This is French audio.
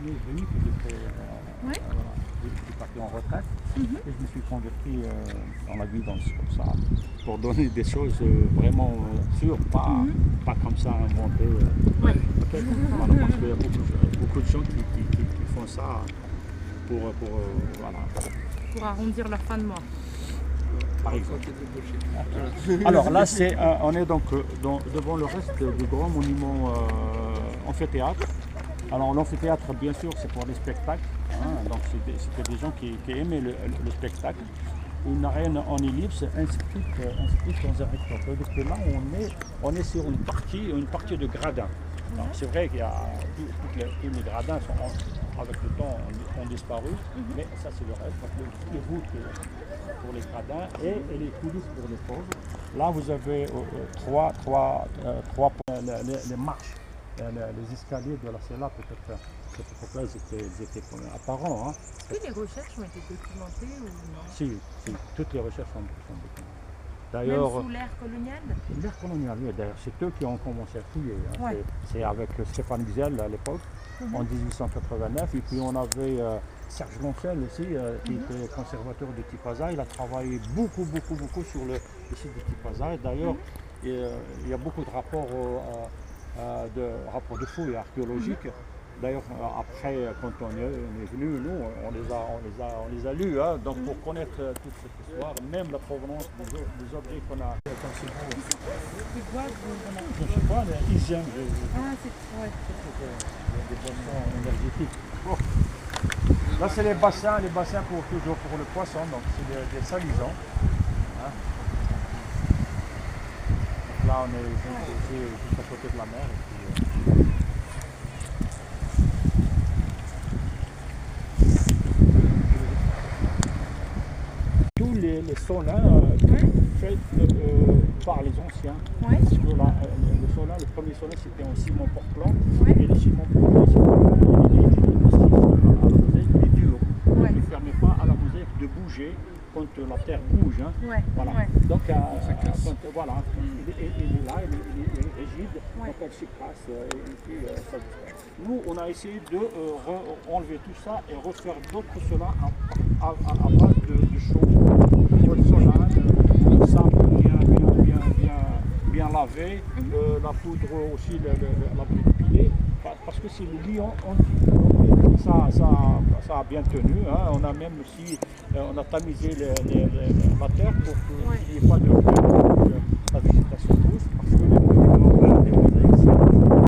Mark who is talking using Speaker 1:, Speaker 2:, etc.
Speaker 1: famille est venue, qui était parti en retraite. Et je me suis converti dans la guidance comme ça, pour donner des choses vraiment sûres, pas comme ça inventées. Voilà, parce qu'il y a beaucoup de gens qui font ça voilà.
Speaker 2: Pour arrondir leur fin de mois.
Speaker 1: Par exemple. Alors là, on est donc devant le reste du grand monument amphithéâtre. Alors l'amphithéâtre, bien sûr, c'est pour les spectacles. Donc c'était des gens qui aimaient le spectacle. Une arène en ellipse inscrite dans un rectangle. Donc là, on est sur une partie de gradins. C'est vrai qu'il y a tous les gradins avec le temps ont disparu, mais ça c'est le reste. Donc les routes pour les gradins et les coulisses pour les pauvres. Là vous avez trois les marches, les escaliers de la cella peut-être. Cette époque-là ils étaient apparents.
Speaker 2: Est-ce que les recherches ont été documentées ou non?
Speaker 1: Si, toutes les recherches sont documentées.
Speaker 2: D'ailleurs, même sous l'ère coloniale?
Speaker 1: L'ère coloniale, oui, d'ailleurs, c'est eux qui ont commencé à fouiller. C'est avec Stéphane Xel à l'époque, en 1889. Et puis on avait Serge Loncel aussi, qui était conservateur de Tipaza. Il a travaillé beaucoup sur le site de Tipaza. D'ailleurs, il y a beaucoup de rapports de fouilles archéologiques. D'ailleurs, après, quand on est venu, nous, on les a lus. Donc, pour connaître toute cette histoire, même la provenance des objets qu'on a.
Speaker 2: C'est quoi
Speaker 1: Je ne sais pas, les hygiènes. Des boissons énergétiques. Là, c'est les bassins toujours pour le poisson, donc c'est des salisons. Donc là, on est juste à côté de la mer. Et puis, les solins faits par les anciens. Parce que le premier solin c'était en ciment Portland et le ciment Portland il est dur. Il ne permet pas à la mosaïque de bouger quand la terre bouge. Voilà. Donc voilà, il est là, il est rigide, donc elle se casse et puis ça disparaît. Nous on a essayé de enlever tout ça et refaire d'autres solins à base de chaux. Le solin, le sable bien lavé, la poudre aussi, la poudre pilée, parce que c'est le lion antique. Ça a bien tenu. On a même aussi on a tamisé la terre pour qu'il n'y ait pas de la végétation pousse, parce que